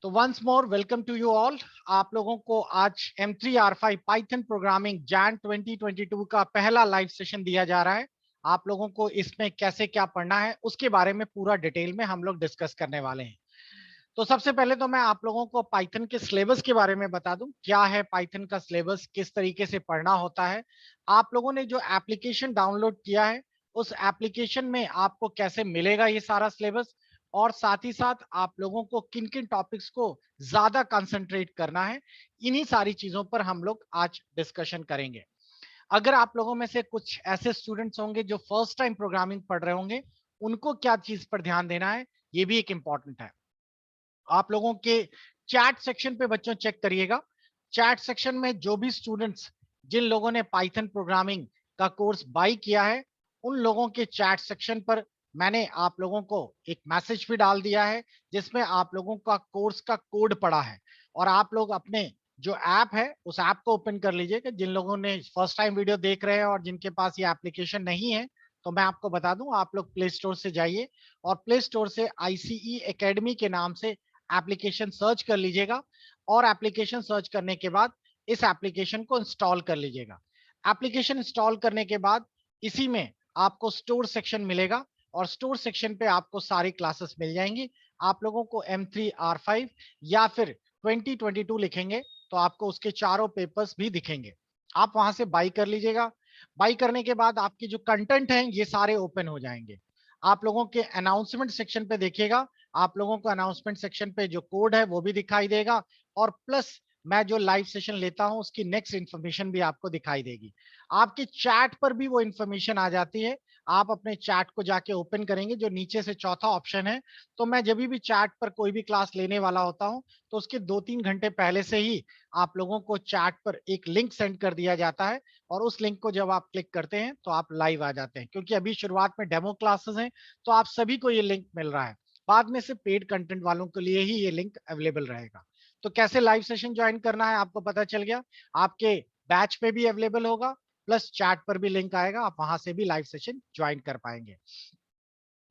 तो once more welcome to you all. आप लोगों को आज M3R5 पाइथन प्रोग्रामिंग जैन 2022 का पहला लाइव सेशन दिया जा रहा है। आप लोगों को इसमें कैसे क्या पढ़ना है उसके बारे में पूरा डिटेल में हम लोग डिस्कस करने वाले हैं। तो सबसे पहले तो मैं आप लोगों को पाइथन के सिलेबस के बारे में बता दूं, क्या है पाइथन का सिलेबस, किस तरीके से पढ़ना होता है। आप लोगों ने जो एप्लीकेशन डाउनलोड किया है उस एप्लीकेशन में आपको कैसे मिलेगा ये सारा सिलेबस, और साथ ही साथ आप लोगों को किन किन टॉपिक्स को ज्यादा कंसंट्रेट करना है, इन्हीं सारी चीजों पर हम लोग आज डिस्कशन करेंगे। अगर आप लोगों में से कुछ ऐसे स्टूडेंट्स होंगे जो फर्स्ट टाइम प्रोग्रामिंग पढ़ रहे होंगे, उनको क्या चीज पर ध्यान देना है ये भी एक इंपॉर्टेंट है। आप लोगों के चैट सेक्शन पे बच्चों चेक करिएगा। चैट सेक्शन में जो भी स्टूडेंट्स जिन लोगों ने पाइथन प्रोग्रामिंग का कोर्स बाई किया है, उन लोगों के चैट सेक्शन पर मैंने आप लोगों को एक मैसेज भी डाल दिया है जिसमें आप लोगों का कोर्स का कोड पड़ा है। और आप लोग अपने जो ऐप है उस ऐप को ओपन कर लीजिएगा। जिन लोगों ने फर्स्ट टाइम वीडियो देख रहे हैं और जिनके पास ये एप्लीकेशन नहीं है, तो मैं आपको बता दूं, आप लोग प्ले स्टोर से जाइए और प्ले स्टोर से ICE एकेडमी के नाम से एप्लीकेशन सर्च कर लीजिएगा। और एप्लीकेशन सर्च करने के बाद इस एप्लीकेशन को इंस्टॉल कर लीजिएगा। एप्लीकेशन इंस्टॉल करने के बाद इसी में आपको स्टोर सेक्शन मिलेगा और स्टोर सेक्शन पे आपको सारी क्लासेस मिल जाएंगी। आप लोगों को M3R5 या फिर 2022 लिखेंगे तो आपको उसके चारों पेपर्स भी दिखेंगे। आप वहां से बाई कर लीजिएगा। बाई करने के बाद आपकी जो कंटेंट है ये सारे ओपन हो जाएंगे। आप लोगों के अनाउंसमेंट सेक्शन पे देखिएगा, आप लोगों को अनाउंसमेंट सेक्शन पे जो कोड है वो भी दिखाई देगा, और प्लस मैं जो लाइव सेशन लेता हूं उसकी नेक्स्ट इंफॉर्मेशन भी आपको दिखाई देगी। आपके चैट पर भी वो इंफॉर्मेशन आ जाती है। आप अपने चैट को जाके ओपन करेंगे, जो नीचे से चौथा ऑप्शन है। तो मैं जब भी चैट पर कोई भी क्लास लेने वाला होता हूं तो उसके 2-3 घंटे पहले से ही आप लोगों को चैट पर एक लिंक सेंड कर दिया जाता है, और उस लिंक को जब आप क्लिक करते हैं तो आप लाइव आ जाते हैं। क्योंकि अभी शुरुआत में डेमो क्लासेस हैं तो आप सभी को ये लिंक मिल रहा है। बाद में से पेड कंटेंट वालों के लिए ही ये लिंक अवेलेबल रहेगा। तो कैसे लाइव सेशन ज्वाइन करना है आपको पता चल गया। आपके बैच पे भी अवेलेबल होगा, प्लस चैट पर भी लिंक आएगा, आप वहां से भी लाइव सेशन ज्वाइन कर पाएंगे।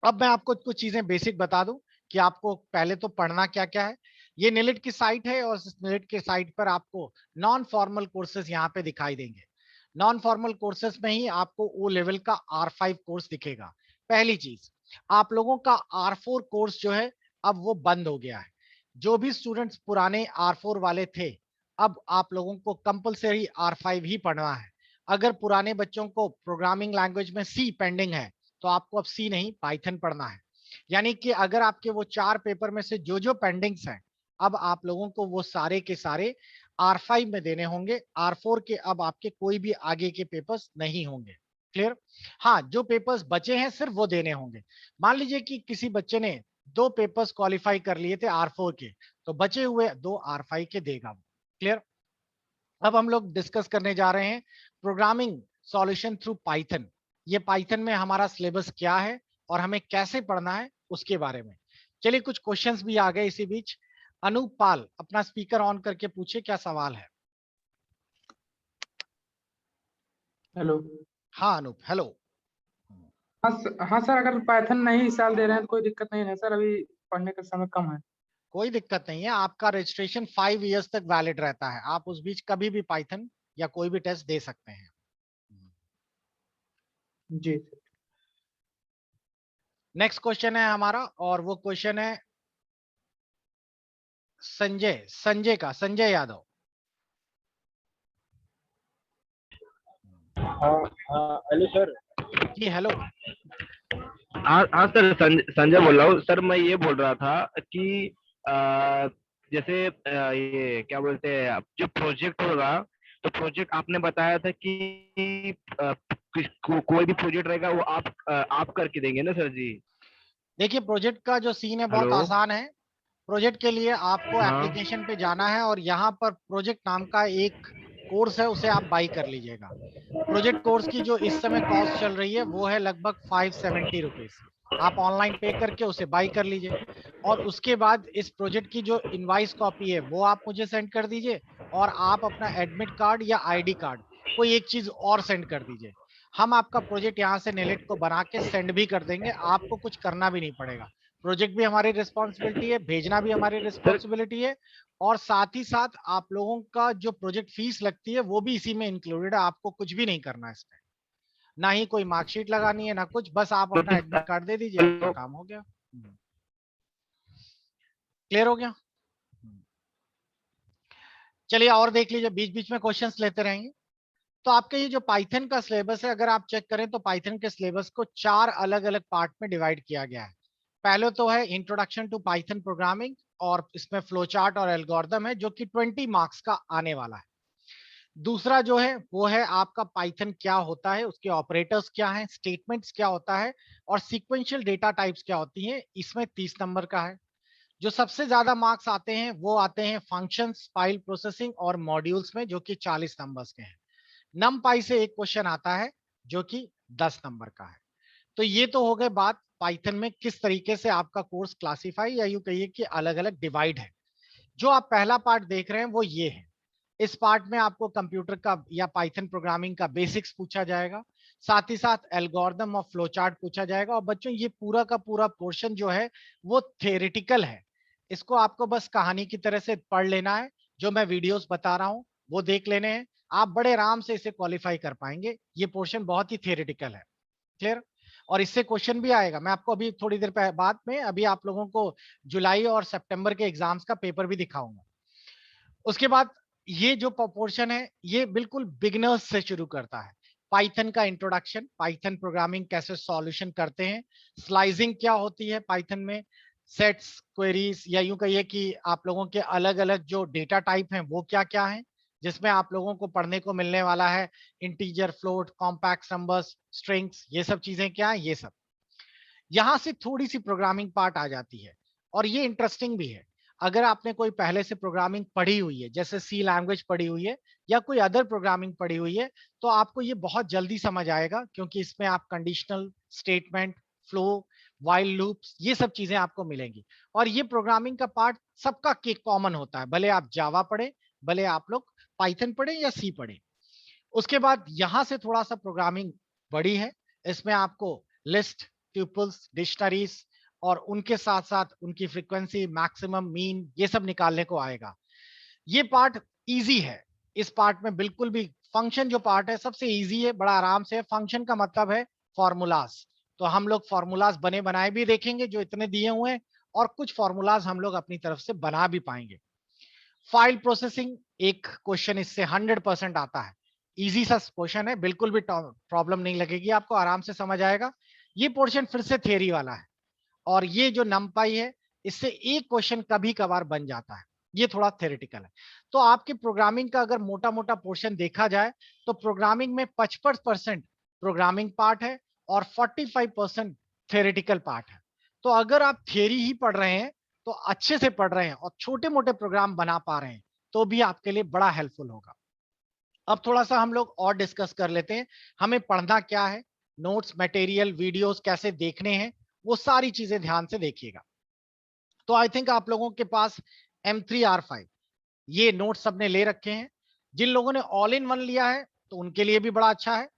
अब मैं आपको कुछ चीजें बेसिक बता दूं कि आपको पहले तो पढ़ना क्या क्या है। ये निलिट की साइट है और इस निलिट के साइट पर आपको नॉन फॉर्मल कोर्सेज यहाँ पे दिखाई देंगे। नॉन फॉर्मल कोर्सेज में ही आपको ओ लेवल का R5 कोर्स दिखेगा। पहली चीज, आप लोगों का R4 कोर्स जो है अब वो बंद हो गया है। जो भी स्टूडेंट्स पुराने R4 वाले थे, अब आप लोगों को कंपलसरी R5 ही पढ़ना है। अगर पुराने बच्चों को प्रोग्रामिंग लैंग्वेज में C पेंडिंग है तो आपको अब C नहीं पाइथन पढ़ना है। यानी कि अगर आपके वो 4 पेपर में से जो जो पेंडिंग्स हैं, अब आप लोगों को वो सारे के सारे R5 में देने होंगे। R4 के अब आपके कोई भी आगे के पेपर्स नहीं होंगे। क्लियर? हाँ, जो पेपर्स बचे हैं सिर्फ वो देने होंगे। मान लीजिए कि किसी बच्चे ने 2 पेपर्स क्वालिफाई कर लिए थे R4 के, तो बचे हुए 2 R5 के देगा वो। क्लियर? अब हम लोग डिस्कस करने जा रहे हैं प्रोग्रामिंग सॉल्यूशन थ्रू पाइथन। ये पाइथन में हमारा सिलेबस क्या है और हमें कैसे पढ़ना है उसके बारे में। चलिए, कुछ क्वेश्चंस भी आ गए इसी बीच। अनूप पाल अपना स्पीकर ऑन करके पूछे क्या सवाल है। हेलो। हाँ अनूप, हेलो। हाँ हाँ सर, अगर पाइथन नहीं इस साल दे रहे हैं तो कोई दिक्कत नहीं है सर, अभी पढ़ने का समय कम है। कोई दिक्कत नहीं है, आपका रजिस्ट्रेशन 5 इयर्स तक वैलिड रहता है। आप उस बीच कभी भी पाइथन या कोई भी टेस्ट दे सकते हैं। जी सर। नेक्स्ट क्वेश्चन है हमारा, और वो क्वेश्चन है संजय यादव। हाँ हाँ, हेलो सर। जी हेलो। हाँ हाँ सर, संजय बोल रहा हूँ सर। मैं ये बोल रहा था कि जैसे ये क्या बोलते हैं, जो प्रोजेक्ट होगा, तो प्रोजेक्ट आपने बताया था कि कोई भी प्रोजेक्ट रहेगा वो आप करके देंगे ना सर जी? देखिए, प्रोजेक्ट का जो सीन है बहुत हेलो। आसान है। प्रोजेक्ट के लिए आपको हाँ। एप्लीकेशन पे जाना है और यहाँ पर प्रोजेक्ट नाम का एक कोर्स है, उसे आप बाई कर लीजिएगा। प्रोजेक्ट कोर्स की जो इस समय कॉस्ट चल रही है वो है लगभग 570 रुपीज। आप ऑनलाइन पे करके उसे बाई कर लीजिए, और उसके बाद इस प्रोजेक्ट की जो इनवाइस कॉपी है वो आप मुझे सेंड कर दीजिए, और आप अपना एडमिट कार्ड या ID कार्ड कोई एक चीज और सेंड कर दीजिए। हम आपका प्रोजेक्ट यहाँ से नेलेट को बना के सेंड भी कर देंगे, आपको कुछ करना भी नहीं पड़ेगा। प्रोजेक्ट भी हमारी रिस्पॉन्सिबिलिटी है, भेजना भी हमारी रिस्पॉन्सिबिलिटी है, और साथ ही साथ आप लोगों का जो प्रोजेक्ट फीस लगती है वो भी इसी में इंक्लूडेड है। आपको कुछ भी नहीं करना है इसमें, ना ही कोई मार्कशीट लगानी है ना कुछ, बस आप अपना एडमिट कार्ड दे दीजिए, आपका काम हो गया। क्लियर हो गया? चलिए और देख लीजिए, बीच बीच में क्वेश्चंस लेते रहेंगे। तो आपके ये जो पाइथन का सिलेबस है, अगर आप चेक करें तो पाइथन के सिलेबस को 4 अलग अलग पार्ट में डिवाइड किया गया है। पहले तो है इंट्रोडक्शन टू पाइथन प्रोग्रामिंग, और इसमें फ्लो चार्ट और एल्गोरिथम है जो कि 20 मार्क्स का आने वाला है। दूसरा जो है वो है आपका पाइथन क्या होता है, उसके ऑपरेटर्स क्या हैं, स्टेटमेंट्स क्या होता है, और सीक्वेंशियल डेटा टाइप्स क्या होती हैं, इसमें 30 नंबर का है। जो सबसे ज्यादा मार्क्स आते हैं वो आते हैं फंक्शंस, फाइल प्रोसेसिंग और मॉड्यूल्स में, जो कि 40 नंबर्स के हैं। नमपाई से एक क्वेश्चन आता है जो कि 10 नंबर का है। तो ये तो हो गए बात पाइथन में किस तरीके से आपका कोर्स क्लासिफाई या यूं कहिए कि अलग अलग डिवाइड है। जो आप पहला पार्ट देख रहे हैं वो ये है। इस पार्ट में आपको कंप्यूटर का या पाइथन प्रोग्रामिंग का बेसिक्स पूछा जाएगा, साथ ही साथ एल्गोरिथम और फ्लो चार्ट पूछा जाएगा। और बच्चों ये पूरा का पूरा पोर्शन जो है वो थ्योरेटिकल है, इसको आपको बस कहानी की तरह से पढ़ लेना है। जो मैं वीडियोस बता रहा हूँ वो देख लेने हैं, आप बड़े आराम से इसे क्वालिफाई कर पाएंगे। ये पोर्शन बहुत ही थ्योरेटिकल है। क्लियर? और इससे क्वेश्चन भी आएगा। मैं आपको अभी थोड़ी देर बाद में अभी आप लोगों को जुलाई और सितंबर के एग्जाम्स का पेपर भी दिखाऊंगा। उसके बाद ये जो पोर्शन है ये बिल्कुल बिगिनर्स से शुरू करता है। पाइथन का इंट्रोडक्शन, पाइथन प्रोग्रामिंग कैसे सॉल्यूशन करते हैं, स्लाइसिंग क्या होती है पाइथन में, सेट्स, क्वेरीज, या यूं कहिए कि आप लोगों के अलग अलग जो डेटा टाइप हैं वो क्या क्या हैं, जिसमें आप लोगों को पढ़ने को मिलने वाला है integer, float, compact numbers, strings, ये सब चीजें क्या है, ये सब। यहां से थोड़ी सी प्रोग्रामिंग पार्ट आ जाती है, और ये इंटरेस्टिंग भी है। अगर आपने कोई पहले से प्रोग्रामिंग पढ़ी हुई है, जैसे सी लैंग्वेज पढ़ी हुई है या कोई अदर प्रोग्रामिंग पढ़ी हुई है, तो आपको ये बहुत जल्दी समझ आएगा, क्योंकि इसमें आप conditional statement, flow, while loops, ये सब चीजें आपको मिलेंगी। और ये प्रोग्रामिंग का पार्ट सबका कॉमन होता है, भले आप जावा पढ़े, भले आप लोग पाइथन पढ़े या सी पढ़े। उसके बाद यहां से थोड़ा सा प्रोग्रामिंग बड़ी है। इसमें आपको लिस्ट, ट्यूपल्स, डिक्शनरीज, और उनके साथ साथ उनकी फ्रीक्वेंसी, मैक्सिमम, मीन, ये सब निकालने को आएगा। ये पार्ट इजी है। इस पार्ट में बिल्कुल भी फंक्शन जो पार्ट है सबसे इजी है, बड़ा आराम से। फंक्शन का मतलब है फॉर्मूलाज, तो हम लोग फॉर्मूलाज बने बनाए भी देखेंगे जो इतने दिए हुए हैं, और कुछ फॉर्मूलाज हम लोग अपनी तरफ से बना भी पाएंगे। फाइल प्रोसेसिंग एक क्वेश्चन इससे 100% आता है। इजी सा क्वेश्चन है, बिल्कुल भी प्रॉब्लम नहीं लगेगी आपको, आराम से समझ आएगा। ये पोर्शन फिर से थियरी वाला है, और ये जो नमपाई है इससे एक क्वेश्चन कभी कभार बन जाता है, ये थोड़ा थ्योरेटिकल है। तो आपके प्रोग्रामिंग का अगर मोटा मोटा पोर्शन देखा जाए तो प्रोग्रामिंग में 55% प्रोग्रामिंग पार्ट है और 45% थ्योरेटिकल पार्ट है। तो अगर आप थियरी ही पढ़ रहे हैं, तो अच्छे से पढ़ रहे हैं और छोटे मोटे प्रोग्राम बना पा रहे हैं, तो भी आपके लिए बड़ा हेल्पफुल होगा। अब थोड़ा सा हम लोग और डिस्कस कर लेते हैं, हमें पढ़ना क्या है, नोट्स, मटेरियल, वीडियोस कैसे देखने हैं, वो सारी चीजें ध्यान से देखिएगा। तो आई थिंक आप लोगों के पास M3R5 ये नोट्स सबने ले रखे हैं। जिन लोगों ने ऑल इन वन लिया है तो उनके लिए भी बड़ा अच्छा है।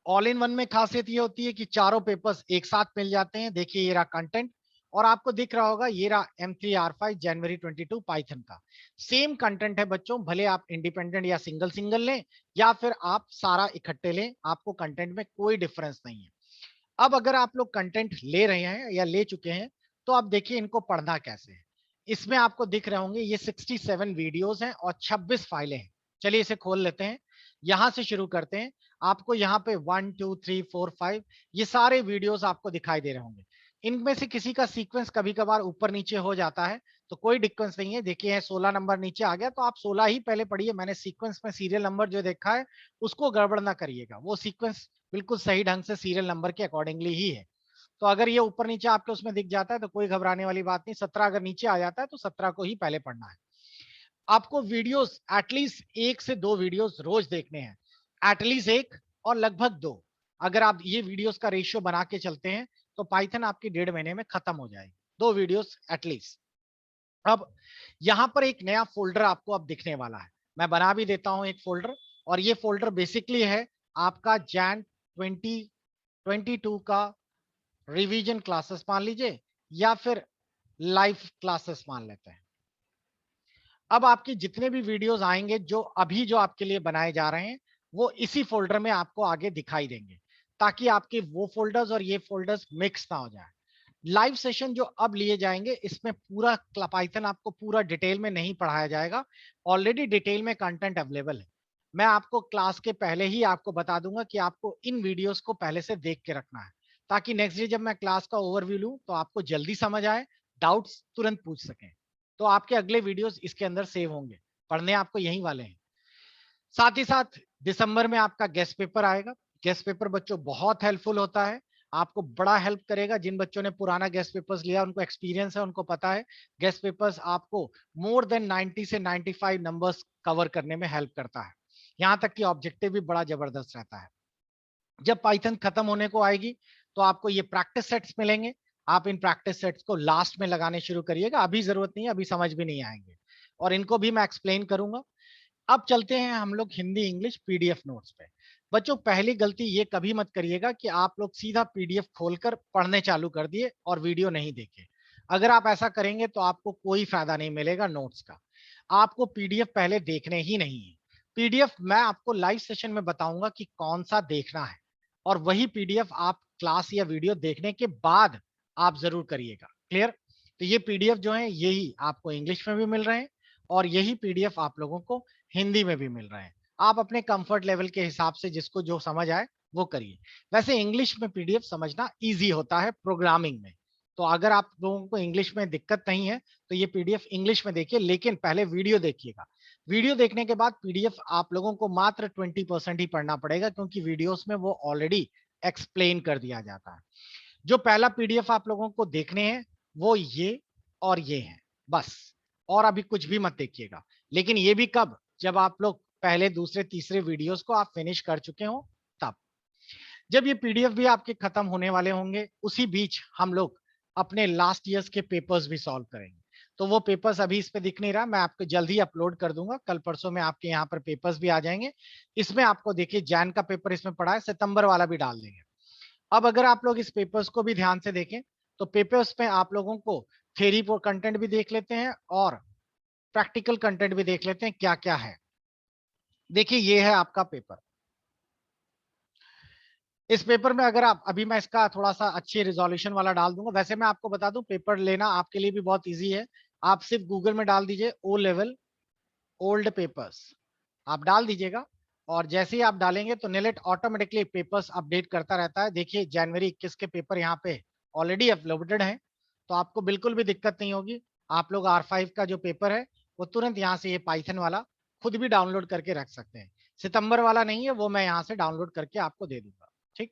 ऑल इन वन में खासियत ये होती है कि चारों पेपर्स एक साथ मिल जाते हैं। देखिए ये रहा कंटेंट, और आपको दिख रहा होगा ये रहा M3R5 जनवरी 22 पाइथन का। सेम कंटेंट है बच्चों, भले आप इंडिपेंडेंट या सिंगल सिंगल लें या फिर आप सारा इकट्ठे लें, आपको कंटेंट में कोई डिफरेंस नहीं है। अब अगर आप लोग कंटेंट ले रहे हैं या ले चुके हैं, तो आप देखिए इनको पढ़ना कैसे है। इसमें आपको दिख रहे होंगे ये 67 वीडियोस हैं और 26 फाइलें हैं। चलिए इसे खोल लेते हैं, यहां से शुरू करते हैं। आपको यहाँ पे 1 2 3 4 5 ये सारे वीडियोस आपको दिखाई दे रहे होंगे। इनमें से किसी का सीक्वेंस कभी कभार ऊपर नीचे हो जाता है, तो कोई दिक्कत नहीं है। देखिए 16 नंबर नीचे आ गया, तो आप 16 ही पहले पढ़िए। मैंने सीक्वेंस में सीरियल नंबर जो देखा है उसको गड़बड़ ना करिएगा, वो सीक्वेंस बिल्कुल सही ढंग से सीरियल नंबर के अकॉर्डिंगली ही है। तो अगर ये ऊपर नीचे आपके उसमें दिख जाता है तो कोई घबराने वाली बात नहीं। 17 अगर नीचे आ जाता है तो 17 को ही पहले पढ़ना है। आपको वीडियोस एटलीस्ट 1 से 2 वीडियोस रोज देखने हैं, एटलीस्ट 1 और लगभग 2। अगर आप ये वीडियोस का रेशियो बना के चलते हैं तो पाइथन आपकी 1.5 महीने में खत्म हो जाएगी, 2 वीडियोस एटलीस्ट। अब यहाँ पर एक नया फोल्डर आपको अब दिखने वाला है, मैं बना भी देता हूं एक फोल्डर। और ये फोल्डर बेसिकली है आपका जैन 2022 का रिवीजन क्लासेस मान लीजिए, या फिर लाइव क्लासेस मान लेते हैं। अब आपके जितने भी वीडियोस आएंगे जो आपके लिए बनाए जा रहे हैं, वो इसी फोल्डर में आपको आगे दिखाई देंगे, ताकि आपके वो फोल्डर्स और ये फोल्डर्स मिक्स ना हो जाए। लाइव सेशन जो अब लिए जाएंगे, इसमें पूरा पाइथन आपको पूरा डिटेल में नहीं पढ़ाया जाएगा। ऑलरेडी डिटेल में कंटेंट अवेलेबल है। मैं आपको क्लास के पहले ही आपको बता दूंगा कि आपको इन वीडियोस को पहले से देख के रखना है, ताकि नेक्स्ट डे जब मैं क्लास का ओवरव्यू लूं तो आपको जल्दी समझ आए, डाउट्स तुरंत पूछ सकें। तो आपके अगले वीडियोस इसके अंदर सेव होंगे, पढ़ने आपको यही वाले हैं। साथ ही साथ दिसंबर में आपका गेस्ट पेपर आएगा। गेस्ट पेपर बच्चों बहुत हेल्पफुल होता है, आपको बड़ा हेल्प करेगा। जिन बच्चों ने पुराना गेस्ट पेपर्स लिया, उनको एक्सपीरियंस है, उनको पता है गेस्ट पेपर्स आपको मोर देन 90 से 95 नंबर्स कवर करने में हेल्प करता है। यहां तक कि ऑब्जेक्टिव भी बड़ा जबरदस्त रहता है। जब पाइथन खत्म होने को आएगी तो आपको ये प्रैक्टिस सेट्स मिलेंगे। आप इन प्रैक्टिस सेट्स को लास्ट में लगाने शुरू करिएगा, अभी जरूरत नहीं है, अभी समझ भी नहीं आएंगे, और इनको भी मैं एक्सप्लेन करूंगा। अब चलते हैं हम लोग हिंदी इंग्लिश पीडीएफ नोट्स पे। बच्चों पहली गलती ये कभी मत करिएगा कि आप लोग सीधा पीडीएफ खोलकर पढ़ने चालू कर दिए और वीडियो नहीं देखे। अगर आप ऐसा करेंगे तो आपको कोई फायदा नहीं मिलेगा नोट्स का। आपको पीडीएफ पहले देखने ही नहीं है। पीडीएफ मैं आपको लाइव सेशन में बताऊंगा कि कौन सा देखना है, और वही पीडीएफ आप क्लास या वीडियो देखने के बाद आप जरूर करिएगा। क्लियर? तो ये पीडीएफ जो है यही आपको इंग्लिश में भी मिल रहे हैं, और यही पीडीएफ आप लोगों को हिंदी में भी मिल रहे हैं। आप अपने कंफर्ट लेवल के हिसाब से जिसको जो समझ आए वो करिए। वैसे इंग्लिश में पीडीएफ समझना इजी होता है प्रोग्रामिंग में, तो अगर आप लोगों को इंग्लिश में दिक्कत नहीं है तो ये पीडीएफ इंग्लिश में देखिए, लेकिन पहले वीडियो देखिएगा। वीडियो देखने के बाद पीडीएफ आप लोगों को मात्र 20% ही पढ़ना पड़ेगा, क्योंकि वीडियोस में वो ऑलरेडी एक्सप्लेन कर दिया जाता है। जो पहला पीडीएफ आप लोगों को देखने हैं वो ये और ये है बस, और अभी कुछ भी मत देखिएगा। लेकिन ये भी कब? जब आप लोग पहले दूसरे तीसरे वीडियोस को आप फिनिश कर चुके हो तब। जब ये पीडीएफ भी आपके खत्म होने वाले होंगे, उसी बीच हम लोग अपने लास्ट ईयर्स के पेपर्स भी सॉल्व करेंगे। तो वो पेपर्स अभी इस पे दिख नहीं रहा, मैं आपको जल्द ही अपलोड कर दूंगा, कल परसों में आपके यहाँ पर पेपर्स भी आ जाएंगे। इसमें आपको देखिए जैन का पेपर इसमें पड़ा है, सितंबर वाला भी डाल देंगे। अब अगर आप लोग इस पेपर्स को भी ध्यान से देखें तो पेपर्स में आप लोगों को थ्योरी कंटेंट भी देख लेते हैं और प्रैक्टिकल कंटेंट भी देख लेते हैं क्या क्या है। देखिए ये है आपका पेपर। इस पेपर में अगर आप अभी मैं इसका थोड़ा सा अच्छी रिजोल्यूशन वाला डाल दूंगा। वैसे मैं आपको बता दूं पेपर लेना आपके लिए भी बहुत इजी है। आप सिर्फ गूगल में डाल दीजिए ओ लेवल ओल्ड पेपर्स, आप डाल दीजिएगा, और जैसे ही आप डालेंगे तो नेलेट ऑटोमेटिकली पेपर्स अपडेट करता रहता है। देखिए जनवरी 21 के पेपर यहाँ पे ऑलरेडी अपलोडेड है, तो आपको बिल्कुल भी दिक्कत नहीं होगी। आप लोग R5 का जो पेपर है वो तुरंत यहाँ से ये पाइथन वाला खुद भी डाउनलोड करके रख सकते हैं। सितंबर वाला नहीं है, वो मैं यहाँ से डाउनलोड करके आपको दे दूंगा। ठीक,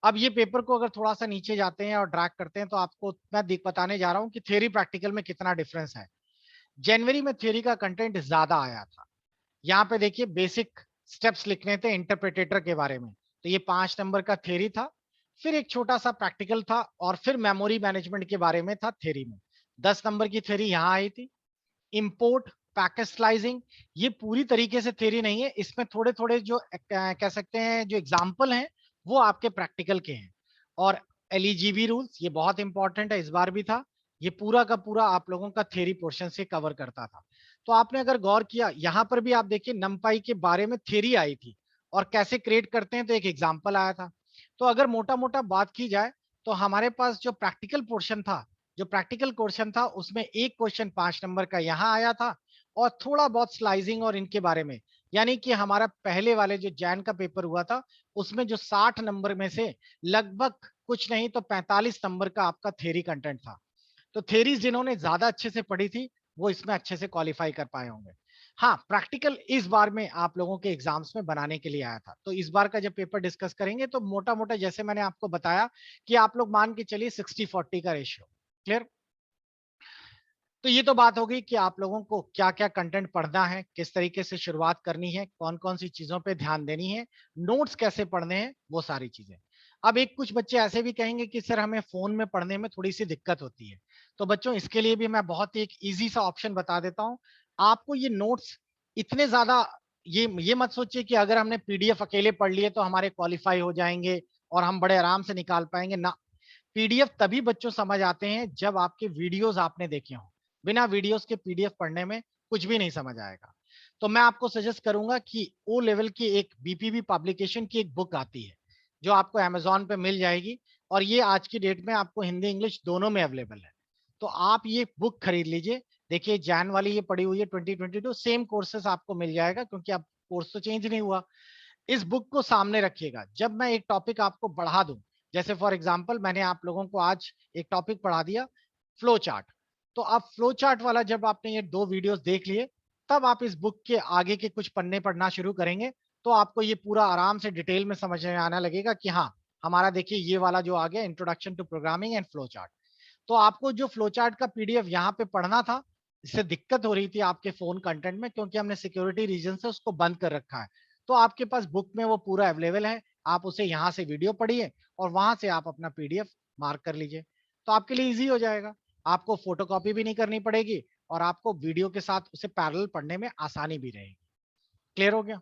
अब ये पेपर को अगर थोड़ा सा नीचे जाते हैं और ड्रैग करते हैं तो आपको मैं बताने जा रहा हूँ कि थ्योरी प्रैक्टिकल में कितना डिफरेंस है। जनवरी में थ्योरी का कंटेंट ज्यादा आया था। यहाँ पे देखिए बेसिक स्टेप्स लिखने थे इंटरप्रेटेटर के बारे में, तो ये 5 नंबर का थ्योरी था, फिर एक छोटा सा प्रैक्टिकल था, और फिर मेमोरी मैनेजमेंट के बारे में था थ्योरी में। 10 नंबर की थ्योरी यहाँ आई थी। इंपोर्ट पैकेट स्लाइसिंग, ये पूरी तरीके से थ्योरी नहीं है, इसमें थोड़े थोड़े जो कह सकते हैं जो एग्जाम्पल हैं वो आपके प्रैक्टिकल के हैं। और एलईजीबी रूल्स ये बहुत इंपॉर्टेंट है, इस बार भी था। ये पूरा का पूरा आप लोगों का थ्योरी पोर्शन से कवर करता था। तो आपने अगर गौर किया यहाँ पर भी आप देखिए नमपाई के बारे में थ्योरी आई थी, और कैसे क्रिएट करते हैं तो एक एग्जाम्पल आया था। तो अगर मोटा मोटा बात की जाए तो हमारे पास जो प्रैक्टिकल पोर्शन था, उसमें एक क्वेश्चन 5 नंबर का यहाँ आया था, और थोड़ा बहुत स्लाइसिंग और इनके बारे में। यानी कि हमारा पहले वाले जो जैन का पेपर हुआ था उसमें जो 60 नंबर में से लगभग कुछ नहीं तो 45 नंबर का आपका थ्योरी कंटेंट था। तो थ्योरीज जिन्होंने ज्यादा अच्छे से पढ़ी थी वो इसमें अच्छे से क्वालिफाई कर पाए होंगे। हाँ, प्रैक्टिकल इस बार में आप लोगों के एग्जाम्स में बनाने के लिए आया था, तो इस बार का जब पेपर डिस्कस करेंगे तो मोटा मोटा जैसे मैंने आपको बताया कि आप लोग मान के चलिए 60-40 का रेशियो। क्लियर? तो ये तो बात हो गई कि आप लोगों को क्या क्या कंटेंट पढ़ना है, किस तरीके से शुरुआत करनी है, कौन कौन सी चीजों पे ध्यान देनी है, नोट्स कैसे पढ़ने हैं, वो सारी चीजें। अब एक कुछ बच्चे ऐसे भी कहेंगे कि सर हमें फोन में पढ़ने में थोड़ी सी दिक्कत होती है। तो बच्चों इसके लिए भी मैं बहुत ही एक इजी सा ऑप्शन बता देता हूँ। आपको ये नोट्स इतने ज्यादा ये मत सोचिए कि अगर हमने पीडीएफ अकेले पढ़ लिए तो हमारे क्वालिफाई हो जाएंगे और हम बड़े आराम से निकाल पाएंगे ना। पीडीएफ तभी बच्चों समझ आते हैं जब आपके वीडियोस आपने देखे हों। बिना वीडियोस के पीडीएफ पढ़ने में कुछ भी नहीं समझ आएगा। तो मैं आपको सजेस्ट करूंगा कि ओ लेवल की एक बीपीबी पब्लिकेशन की एक बुक आती है जो आपको अमेजोन पे मिल जाएगी, और ये आज की डेट में आपको हिंदी इंग्लिश दोनों में अवेलेबल है। तो आप ये बुक खरीद लीजिए। देखिए जैन वाली ये पड़ी हुई है 2022, सेम कोर्सेस आपको मिल जाएगा क्योंकि अब कोर्स तो चेंज नहीं हुआ। इस बुक को सामने रखिएगा। जब मैं एक टॉपिक आपको बढ़ा दूं, जैसे फॉर एग्जांपल मैंने आप लोगों को आज एक टॉपिक पढ़ा दिया फ्लो चार्ट, तो अब फ्लो चार्ट वाला जब आपने ये 2 वीडियोस देख लिए, तब आप इस बुक के आगे के कुछ पन्ने पढ़ना शुरू करेंगे, तो आपको ये पूरा आराम से डिटेल में समझ में आने लगेगा कि हाँ, हमारा देखिए ये वाला जो आ गया introduction to programming and flow chart. तो आपको जो फ्लो चार्ट का पीडीएफ यहाँ पे पढ़ना था, इससे दिक्कत हो रही थी आपके फोन कंटेंट में क्योंकि हमने सिक्योरिटी रीजन से उसको बंद कर रखा है, तो आपके पास बुक में वो पूरा अवेलेबल है। आप उसे यहाँ से वीडियो पढ़िए और वहां से आप अपना पीडीएफ मार्क कर लीजिए, तो आपके लिए इजी हो जाएगा। आपको फोटोकॉपी भी नहीं करनी पड़ेगी और आपको वीडियो के साथ उसे पैरेलल पढ़ने में आसानी भी रहेगी। क्लियर हो गया?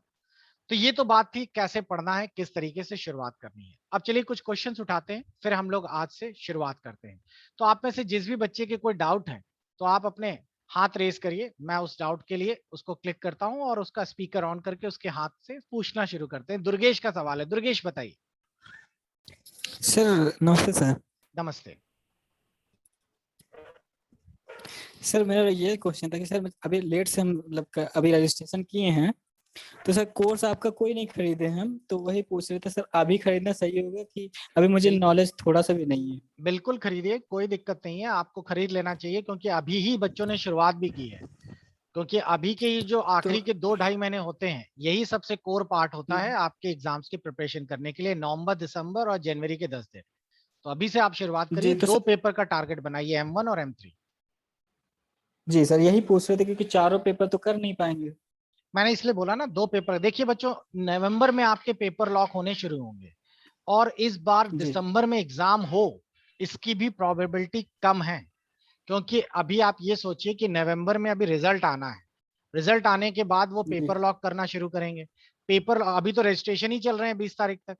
तो ये तो बात थी कैसे पढ़ना है, किस तरीके से शुरुआत करनी है। अब चलिए कुछ क्वेश्चंस उठाते हैं, फिर हम लोग आज से शुरुआत करते हैं। तो आप में से जिस भी बच्चे के कोई डाउट है तो आप अपने हाथ रेस करिए, मैं उस डाउट के लिए उसको क्लिक करता हूं और उसका स्पीकर ऑन करके उसके हाथ से पूछना शुरू करते हैं। दुर्गेश का सवाल है, दुर्गेश बताइए। सर नमस्ते सर। नमस्ते। सर मेरा ये क्वेश्चन था कि सर अभी लेट से हम मतलब अभी रजिस्ट्रेशन किए हैं, तो सर कोर्स आपका कोई नहीं खरीदे हम, तो वही पूछ रहे थे सर अभी खरीदना सही होगा कि अभी मुझे नॉलेज थोड़ा सा भी नहीं है। बिल्कुल खरीदिए, कोई दिक्कत नहीं है, आपको खरीद लेना चाहिए क्योंकि अभी ही बच्चों ने शुरुआत भी की है। क्योंकि अभी के ये जो आखिरी के 2-2.5 महीने होते हैं, यही सबसे कोर पार्ट होता है आपके एग्जाम्स की प्रिपरेशन करने के लिए, नवंबर, दिसंबर और जनवरी के 10 दिन। तो अभी से आप शुरुआत करिए। जी तो 2 पेपर का टारगेट बनाइए, M1 और M3। जी सर यही पूछ रहे थे क्योंकि चारों पेपर तो कर नहीं पाएंगे। मैंने इसलिए बोला ना 2 पेपर। देखिए बच्चों, नवंबर में आपके पेपर लॉक होने शुरू होंगे और इस बार जी दिसंबर में एग्जाम हो, इसकी भी प्रोबेबिलिटी कम है। क्योंकि अभी आप ये सोचिए कि नवंबर में अभी रिजल्ट आना है, रिजल्ट आने के बाद वो जी पेपर लॉक करना शुरू करेंगे। पेपर अभी तो रजिस्ट्रेशन ही चल रहे हैं 20 तारीख तक।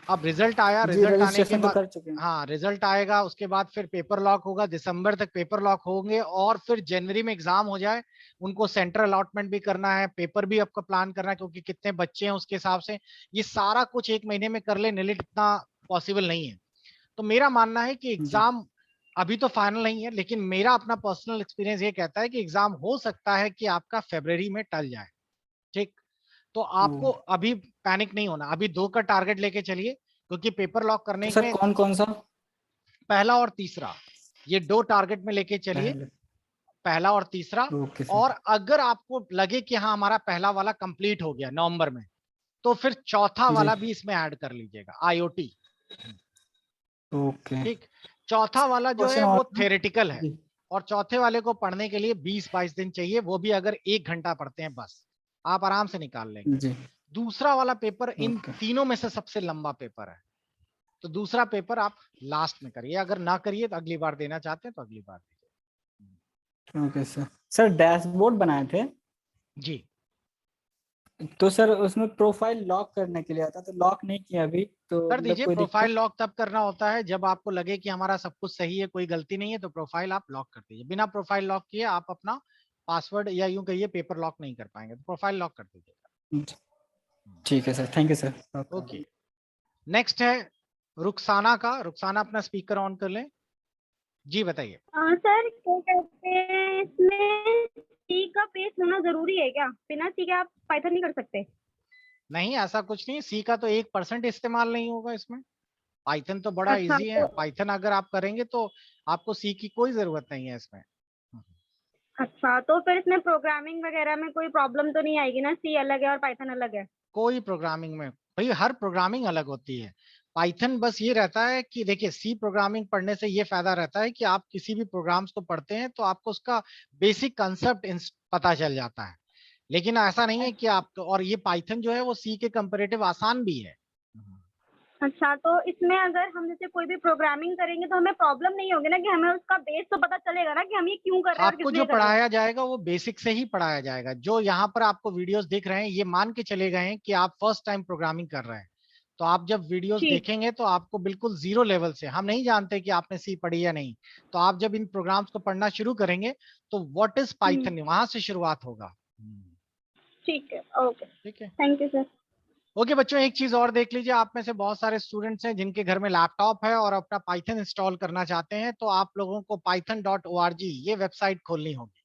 अब रिजल्ट आया, जी रिजल्ट आने के रजिस्ट्रेशन तो बाद, कर चुके हैं। हाँ रिजल्ट आएगा, उसके बाद फिर पेपर लॉक होगा, दिसंबर तक पेपर लॉक होंगे और फिर जनवरी में एग्जाम हो जाए। उनको सेंटर अलॉटमेंट भी करना है, पेपर भी आपका प्लान करना है क्योंकि कितने बच्चे हैं उसके हिसाब से। ये सारा कुछ एक महीने में कर ले, निलिट इतना पॉसिबल नहीं है। तो मेरा मानना है कि जी एग्जाम अभी तो फाइनल नहीं है, लेकिन मेरा अपना पर्सनल एक्सपीरियंस ये कहता है कि एग्जाम हो सकता है कि आपका फरवरी में टल जाए। ठीक, तो आपको अभी पैनिक नहीं होना, अभी 2 का टारगेट लेके चलिए क्योंकि पेपर लॉक तो करने सर में कौन कौन सा? पहला और तीसरा, ये 2 टारगेट में लेके चलिए, पहले पहला और तीसरा। Okay sir. और अगर आपको लगे कि हाँ हमारा पहला वाला कंप्लीट हो गया नवंबर में, तो फिर चौथा जी वाला भी इसमें ऐड कर लीजिएगा, IoT। ओके। ठीक, चौथा वाला जो है क्वेश्चन वो और थ्योरेटिकल है जी और चौथे वाले को पढ़ने के लिए 20-22 दिन चाहिए, वो भी अगर 1 घंटा पढ़ते हैं बस, आप आराम से निकाल लेंगे। जी दूसरा वाला पेपर इन ओके तीनों में से सबसे लंबा पेपर है, तो दूसरा पेपर आप लास्ट में करिए। अगर ना करिए तो अगली बार देना चाहते हैं तो अगली बार दीजिए। Okay sir. सर डैशबोर्ड बनाए थे, जी, तो सर उसमें प्रोफाइल लॉक करने के लिए आता, तो लॉक नहीं किया अभी, तो कर मतलब दीजिए। कोई प्रोफाइल दिक्कत? लॉक तब करना होता है जब आपको लगे कि हमारा सब कुछ सही है, कोई गलती नहीं है, तो प्रोफाइल आप लॉक कर दीजिए। बिना प्रोफाइल लॉक किए आप अपना पासवर्ड या यूं कहिए पेपर लॉक नहीं कर पाएंगे, तो प्रोफाइल लॉक कर दीजिएगा। ठीक है sir, thank you sir. Okay, next है रुखसाना का। रुखसाना अपना स्पीकर ऑन कर लें, जी बताइए। सर क्या कहते हैं, इसमें सी का बेस होना जरूरी है क्या? बिना सी के आप पाइथन नहीं कर सकते? नहीं ऐसा कुछ नहीं, सी का तो 1% इस्तेमाल नहीं होगा इसमें। पाइथन तो बड़ा अच्छा इजी है, पाइथन अगर आप करेंगे तो आपको सी की कोई जरूरत नहीं है इसमें। अच्छा, तो फिर इसमें प्रोग्रामिंग वगैरह में कोई प्रॉब्लम तो नहीं आएगी ना? सी अलग है और पाइथन अलग है। कोई प्रोग्रामिंग में, भाई हर प्रोग्रामिंग अलग होती है। पाइथन बस ये रहता है कि देखिए, सी प्रोग्रामिंग पढ़ने से ये फायदा रहता है कि आप किसी भी प्रोग्राम्स को पढ़ते हैं तो आपको उसका बेसिक कंसेप्ट पता चल जाता है। लेकिन ऐसा नहीं है कि आप, और ये पाइथन जो है वो सी के कंपैरेटिव आसान भी है। अच्छा, तो इसमें अगर हम जैसे कोई भी प्रोग्रामिंग करेंगे तो हमें प्रॉब्लम नहीं होगी ना, कि हमें उसका बेस तो पता चलेगा ना कि हम ये क्यों कर रहे हैं और आपको किस जो लिए कर रहे हैं। पढ़ाया जाएगा वो बेसिक से ही पढ़ाया जाएगा। जो यहाँ पर आपको वीडियोस दिख रहे हैं, ये मान के चले गए हैं कि आप फर्स्ट टाइम प्रोग्रामिंग कर रहे हैं, तो आप जब वीडियोस ठीक। देखेंगे तो आपको बिल्कुल जीरो लेवल से, हम नहीं जानते कि आपने सी पढ़ी या नहीं, तो आप जब इन प्रोग्राम्स को पढ़ना शुरू करेंगे तो व्हाट इज पाइथन वहां से शुरुआत होगा। ठीक है, ओके, ठीक है, थैंक यू सर। ओके बच्चों, एक चीज और देख लीजिए, आप में से बहुत सारे स्टूडेंट्स हैं जिनके घर में लैपटॉप है और अपना पाइथन इंस्टॉल करना चाहते हैं, तो आप लोगों को python.org ये वेबसाइट खोलनी होगी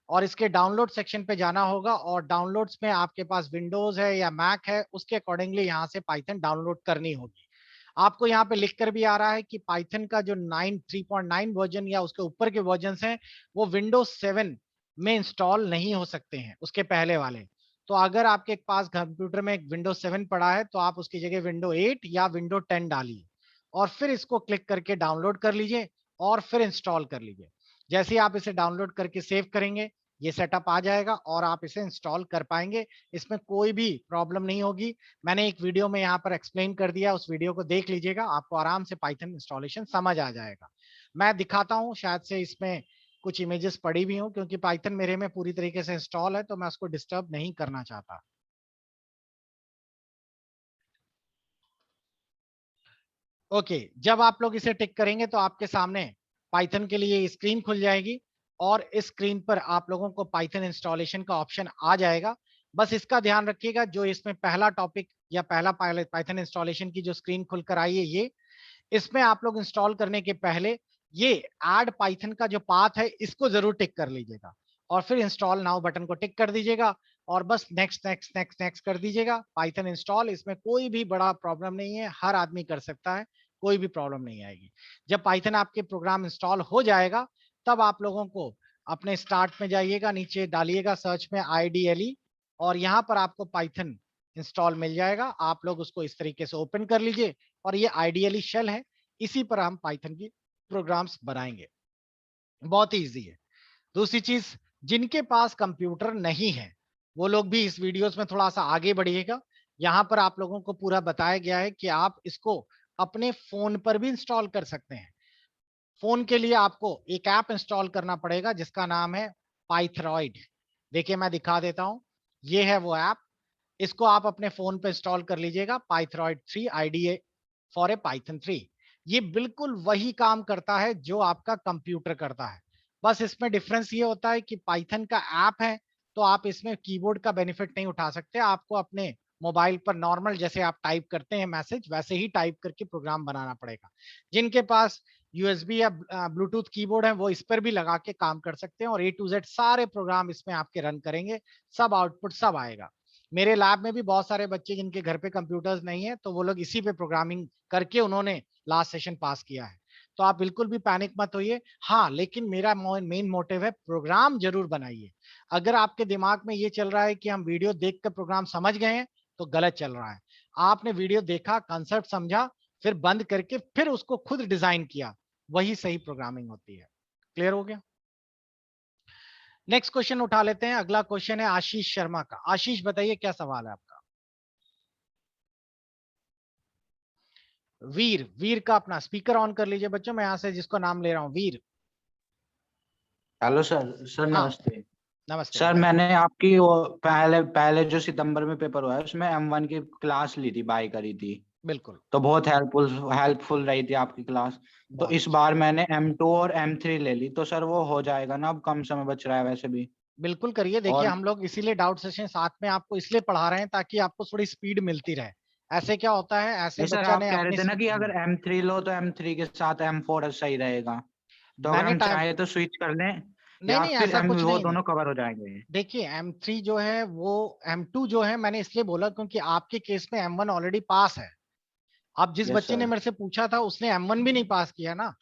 और इसके डाउनलोड सेक्शन पे जाना होगा, और डाउनलोड्स में आपके पास विंडोज है या मैक है उसके अकॉर्डिंगली यहाँ से पाइथन डाउनलोड करनी होगी। आपको यहाँ पे लिख कर भी आ रहा है कि पाइथन का जो 3.9 वर्जन या उसके ऊपर के वर्जन हैं वो विंडोज 7 में इंस्टॉल नहीं हो सकते हैं, उसके पहले वाले। तो अगर आपके पास कंप्यूटर में विंडोज 7 पड़ा है तो आप उसकी जगह विंडो 8 या विंडो 10 डालिए और फिर इसको क्लिक करके डाउनलोड कर लीजिए और फिर इंस्टॉल कर लीजिए। जैसे ही आप इसे डाउनलोड करके सेव करेंगे ये सेटअप आ जाएगा और आप इसे इंस्टॉल कर पाएंगे, इसमें कोई भी प्रॉब्लम नहीं होगी। मैंने एक वीडियो में यहाँ पर एक्सप्लेन कर दिया, उस वीडियो को देख लीजिएगा, आपको आराम से पाइथन इंस्टॉलेशन समझ आ जाएगा। मैं दिखाता हूँ, शायद से इसमें कुछ इमेजेस पड़ी भी हूँ, क्योंकि पाइथन मेरे में पूरी तरीके से इंस्टॉल है तो मैं उसको डिस्टर्ब नहीं करना चाहता। ओके, जब आप लोग इसे टिक करेंगे तो आपके सामने पाइथन के लिए स्क्रीन खुल जाएगी और इस स्क्रीन पर आप लोगों को पाइथन इंस्टॉलेशन का ऑप्शन आ जाएगा। बस इसका ध्यान रखिएगा, जो इसमें पहला टॉपिक या पहला पाइथन इंस्टॉलेशन की जो स्क्रीन खुलकर आई है ये, इसमें आप लोग इंस्टॉल करने के पहले ये ऐड पाइथन का जो पाथ है इसको जरूर टिक कर लीजिएगा और फिर इंस्टॉल नाउ बटन को टिक कर दीजिएगा और बस नेक्स्ट नेक्स्ट नेक्स्ट नेक्स्ट कर दीजिएगा। पाइथन इंस्टॉल, इसमें कोई भी बड़ा प्रॉब्लम नहीं है, हर आदमी कर सकता है, कोई भी प्रॉब्लम नहीं आएगी। जब पाइथन आपके प्रोग्राम इंस्टॉल हो जाएगा तब आप लोगों को अपने स्टार्ट में जाइएगा, नीचे डालिएगा सर्च में IDLE और यहाँ पर आपको पाइथन इंस्टॉल मिल जाएगा। आप लोग उसको इस तरीके से ओपन कर लीजिए और ये IDLE शेल है, इसी पर हम पाइथन की प्रोग्राम्स बनाएंगे। बहुत ही इजी है। दूसरी चीज, जिनके पास कंप्यूटर नहीं है वो लोग भी इस वीडियोस में थोड़ा सा आगे बढ़िएगा। यहाँ पर आप लोगों को पूरा बताया गया है कि आप इसको अपने फोन पर भी इंस्टॉल कर सकते हैं। फोन के लिए आपको एक ऐप इंस्टॉल करना पड़ेगा जिसका नाम है पाइथरॉइड। देखिए मैं दिखा देता हूं, ये है वो ऐप, इसको आप अपने फोन पे इंस्टॉल कर लीजिएगा, पाइथरॉइड 3 IDE फॉर ए पाइथन 3। ये बिल्कुल वही काम करता है जो आपका कंप्यूटर करता है, बस इसमें डिफरेंस ये होता है कि पाइथन का ऐप है तो आप इसमें कीबोर्ड का बेनिफिट नहीं उठा सकते, आपको अपने मोबाइल पर नॉर्मल जैसे आप टाइप करते हैं मैसेज वैसे ही टाइप करके प्रोग्राम बनाना पड़ेगा। जिनके पास USB या ब्लूटूथ कीबोर्ड है वो इस पर भी लगा के काम कर सकते हैं और A to Z सारे प्रोग्राम इसमें आपके रन करेंगे, सब आउटपुट सब आएगा। मेरे लैब में भी बहुत सारे बच्चे जिनके घर पे कंप्यूटर्स नहीं है तो वो लोग इसी पे प्रोग्रामिंग करके उन्होंने लास्ट सेशन पास किया है, तो आप बिल्कुल भी पैनिक मत होइए। हाँ, लेकिन मेरा मेन मोटिव है प्रोग्राम जरूर बनाइए। अगर आपके दिमाग में ये चल रहा है कि हम वीडियो देख कर प्रोग्राम समझ गए हैं तो गलत चल रहा है। आपने वीडियो देखा, कंसेप्ट समझा, फिर बंद करके फिर उसको खुद डिजाइन किया, वही सही प्रोग्रामिंग होती है। क्लियर हो गया? नेक्स्ट क्वेश्चन उठा लेते हैं। अगला क्वेश्चन है आशीष शर्मा का। आशीष बताइए क्या सवाल है आपका। वीर का अपना स्पीकर ऑन कर लीजिए बच्चों, मैं यहां से जिसको नाम ले रहा हूं वीर। हेलो सर हाँ, नमस्ते। नमस्ते। सर बताइए। मैंने आपकी वो पहले पहले जो सितंबर में पेपर हुआ है उसमें M1 की क्लास ली थी, बाय करी थी, बिल्कुल, तो बहुत हेल्पफुल रही थी आपकी क्लास। तो बहुत इस अच्छा। बार मैंने M2 और M3 ले ली, तो सर वो हो जाएगा ना? अब कम समय बच रहा है वैसे भी। बिल्कुल करिए। देखिए और हम लोग इसीलिए डाउट सेशन साथ में आपको इसलिए पढ़ा रहे हैं ताकि आपको थोड़ी स्पीड मिलती रहे। ऐसे क्या होता है, ऐसे नहीं सर, बच्चा आप ने कह रहे अपनी थे ना कि अगर M3 लो तो M3 के साथ M4 सही रहेगा, तो अगर मैंने हम टाइम चाहे तो स्विच कर लें नहीं या नहीं फिर ऐसा कुछ वो नहीं है। दोनों कवर हो जाएंगे? देखिए M3 जो है वो, M2 जो है मैंने इसलिए बोला क्योंकि आपके केस में M1 ऑलरेडी पास है। अब जिस यस बच्चे ने सर। मेरे से पूछा था उसने M1 भी नहीं पास किया ना,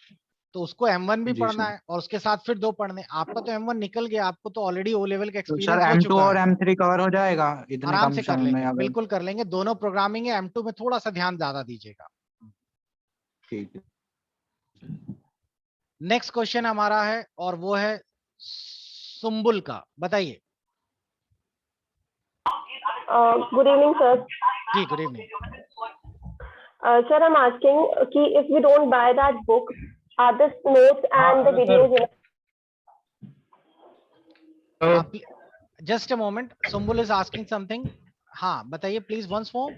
तो उसको M1 भी जी पढ़ना सर। है और उसके साथ फिर 2 पढ़ने। आपका तो M1 निकल गया, आपको तो ऑलरेडी O लेवल का तो सर एक्सपीरियंस हो M2 चुका और है। M3 कवर हो जाएगा इतने आराम कम से कर समय में लेंगे, अगर? बिल्कुल कर लेंगे, दोनों प्रोग्रामिंग है। M2 में थोड़ा सा ध्यान ज्यादा दीजिएगा। ठीक है। नेक्स्ट क्वेश्चन हमारा है और वो है सुम्बुल का। बताइए। Good evening, sir. जी good evening. Sir, I'm asking कि if we don't buy that book, are the notes and the videos enough? Just a moment, Sumbul is asking something. हाँ बताइए please once more.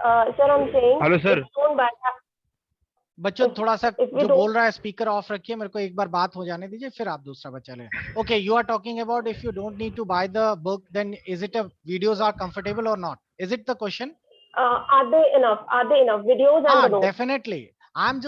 Sir, I'm saying. Hello, sir. if we don't buy that, बच्चों थोड़ा सा if we जो don't- बोल रहा है speaker of रखिए, मेरे को एक बार बात हो जाने दीजिए, फिर आप दूसरा बच्चा ले। Okay, you are talking about if you don't need to buy the book, then is it a videos are comfortable or not, is it the question? are they enough? Are they enough videos and the notes? Definitely. I'm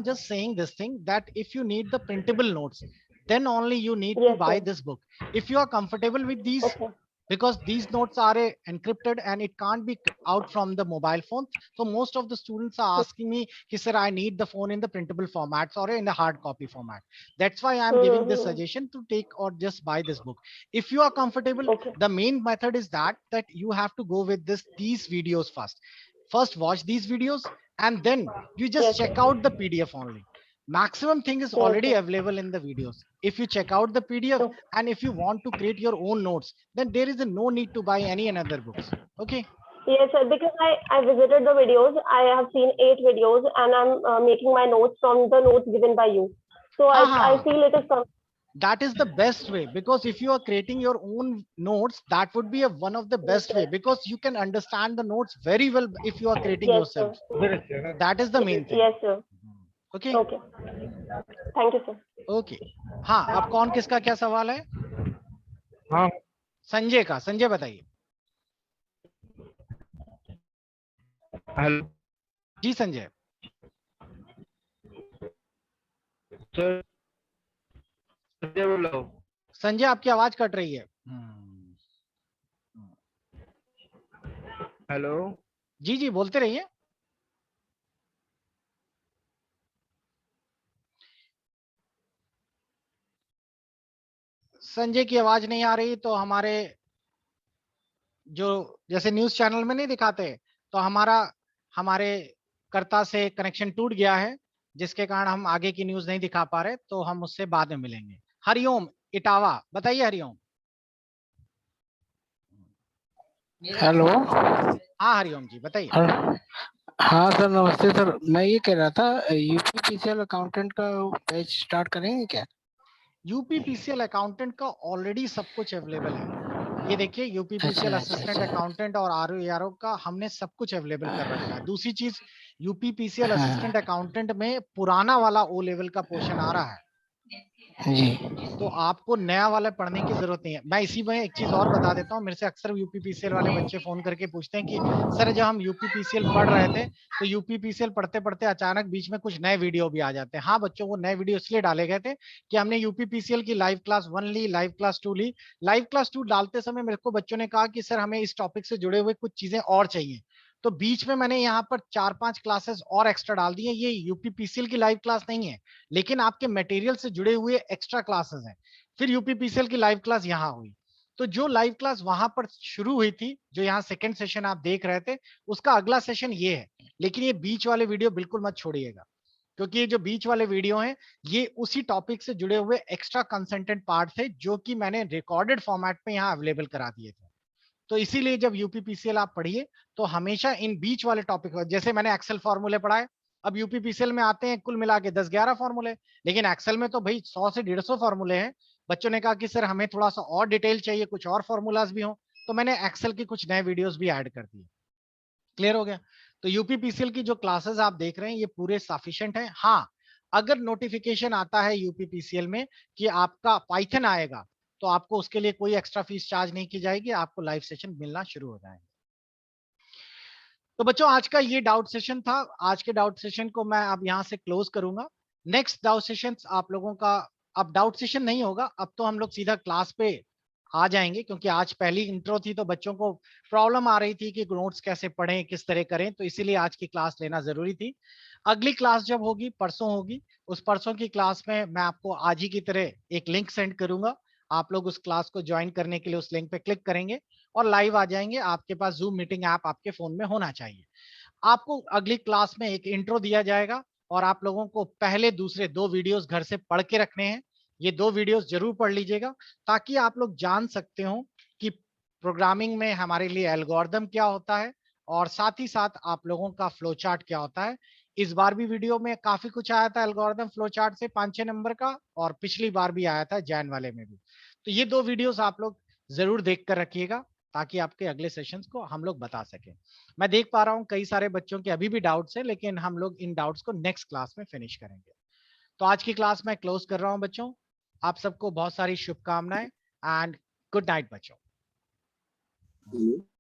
just saying this thing that if you need the printable notes, then only you need to Yes, buy sir. this book. If you are comfortable with these, Okay. because these notes are encrypted and it can't be out from the mobile phone, so most of the students are asking me, sir, I need the phone in the printable formats or in the hard copy format. That's why I'm giving this suggestion to take or just buy this book. If you are comfortable, Okay. the main method is that you have to go with these videos first. First watch these videos and then you just Yes, check sir. out the PDF only. Maximum thing is Yes, already sir. available in the videos. If you check out the PDF Okay. and if you want to create your own notes, then there is no need to buy any another books. Okay. Yes, sir. Because I visited the videos. I have seen 8 videos, and I'm making my notes from the notes given by you. So I feel it is that is the best way, because if you are creating your own notes, that would be one of the best way, because you can understand the notes very well if you are creating Yes, yourself. sir. That is the main thing. Yes, sir. Okay. Okay. Thank you, sir. Okay. हाँ, अब कौन किसका क्या सवाल है? हाँ संजय का, संजय बताइए। हेलो जी संजय। सर, संजय बोल रहा हूँ। संजय आपकी आवाज कट रही है। हेलो जी जी बोलते रहिए। संजय की आवाज नहीं आ रही तो हमारे जो जैसे न्यूज चैनल में नहीं दिखाते, तो हमारे कर्ता से कनेक्शन टूट गया है, जिसके कारण हम आगे की न्यूज नहीं दिखा पा रहे, तो हम उससे बाद में मिलेंगे। हरिओम इटावा, बताइए हरिओम। हेलो। हाँ हरिओम जी बताइए। हाँ सर नमस्ते सर, मैं ये कह रहा था यूपीपीसीएल अकाउंटेंट का बैच स्टार्ट करेंगे क्या? यूपीपीसीएल अकाउंटेंट का ऑलरेडी सब कुछ अवेलेबल है। ये देखिए यूपीपीसीएल असिस्टेंट अकाउंटेंट और आरओ का हमने सब कुछ अवेलेबल कर रखा है। दूसरी चीज, यूपीपीसीएल असिस्टेंट अकाउंटेंट में पुराना वाला ओ लेवल का पोर्शन आ रहा है जी, तो आपको नया वाला पढ़ने की जरूरत नहीं है। मैं इसी में एक चीज और बता देता हूँ, मेरे से अक्सर यूपीपीसीएल वाले बच्चे फोन करके पूछते हैं कि सर जब हम यूपीपीसीएल पढ़ रहे थे तो यूपीपीसीएल पढ़ते पढ़ते अचानक बीच में कुछ नए वीडियो भी आ जाते हैं। हाँ बच्चों, वो नए वीडियो इसलिए डाले गए थे कि हमने यूपीपीसीएल की लाइव क्लास 1 ली, लाइव क्लास 2 ली। लाइव क्लास 2 डालते समय मेरे को बच्चों ने कहा कि सर हमें इस टॉपिक से जुड़े हुए कुछ चीजें और चाहिए, तो बीच में मैंने यहाँ पर 4-5 क्लासेस और एक्स्ट्रा डाल दिए। ये यूपीपीसीएल की लाइव क्लास नहीं है, लेकिन आपके मटेरियल से जुड़े हुए एक्स्ट्रा क्लासेस हैं। फिर यूपीपीसीएल की लाइव क्लास यहाँ हुई, तो जो लाइव क्लास वहां पर शुरू हुई थी, जो यहाँ सेकंड सेशन आप देख रहे थे, उसका अगला सेशन ये है। लेकिन ये बीच वाले वीडियो बिल्कुल मत छोड़िएगा, क्योंकि ये जो बीच वाले वीडियो हैं ये उसी टॉपिक से जुड़े हुए एक्स्ट्रा कंसंटेंट पार्ट थे, जो कि मैंने रिकॉर्डेड फॉर्मेट में यहाँ अवेलेबल करा दिए थे। तो इसीलिए जब यूपीपीसीएल आप पढ़िए तो हमेशा इन बीच वाले टॉपिक, जैसे मैंने एक्सेल फॉर्मूले पढ़ाए, अब यूपीपीसीएल में आते हैं कुल मिला के 10-11 फॉर्मूले, लेकिन एक्सेल में तो भाई 100 से 150 फॉर्मूले हैं। बच्चों ने कहा कि सर हमें थोड़ा सा और डिटेल चाहिए, कुछ और फॉर्मूलाज भी हो, तो मैंने एक्सेल की कुछ नए वीडियोस भी ऐड कर दिए। क्लियर हो गया? तो यूपीपीसीएल की जो क्लासेस आप देख रहे हैं ये पूरे सफिशिएंट है। हाँ, अगर नोटिफिकेशन आता है यूपीपीसीएल में कि आपका पाइथन आएगा, तो आपको उसके लिए कोई एक्स्ट्रा फीस चार्ज नहीं की जाएगी, आपको लाइव सेशन मिलना शुरू हो जाएंगे। तो बच्चों आज का ये डाउट सेशन था। आज के डाउट सेशन को मैं अब यहाँ से क्लोज करूंगा। नेक्स्ट डाउट सेशन आप लोगों का अब डाउट सेशन नहीं होगा, अब तो हम लोग सीधा क्लास पे आ जाएंगे, क्योंकि आज पहली इंट्रो थी तो बच्चों को प्रॉब्लम आ रही थी कि नोट्स कैसे पढ़ें, किस तरह करें, तो इसीलिए आज की क्लास लेना जरूरी थी। अगली क्लास जब होगी परसों होगी, उस परसों की क्लास में मैं आपको आज ही की तरह एक लिंक सेंड करूंगा। आप लोग उस क्लास को ज्वाइन करने के लिए उस लिंक पे क्लिक करेंगे और लाइव आ जाएंगे। आपके पास जूम मीटिंग ऐप आपके फोन में होना चाहिए। आपको अगली क्लास में एक इंट्रो दिया जाएगा और आप लोगों को पहले दूसरे 2 वीडियोस घर से पढ़ के रखने हैं। ये 2 वीडियोस जरूर पढ़ लीजिएगा, ताकि आप लोग जान सकते हो कि प्रोग्रामिंग में हमारे लिए एल्गोरिदम क्या होता है और साथ ही साथ आप लोगों का फ्लो चार्ट क्या होता है। इस बार भी वीडियो में काफी कुछ आया था एल्गोरिदम फ्लो चार्ट से 5-6 नंबर का, और पिछली बार भी आया था जैन वाले में भी। तो ये 2 वीडियोस आप लोग जरूर देख कर रखिएगा। ताकि आपके अगले सेशंस को हम लोग बता सकें। मैं देख पा रहा हूँ कई सारे बच्चों के अभी भी डाउट्स हैं, लेकिन हम लोग इन डाउट्स को नेक्स्ट क्लास में फिनिश करेंगे। तो आज की क्लास मैं क्लोज कर रहा हूँ बच्चों। आप सबको बहुत सारी शुभकामनाएं एंड गुड नाइट बच्चों।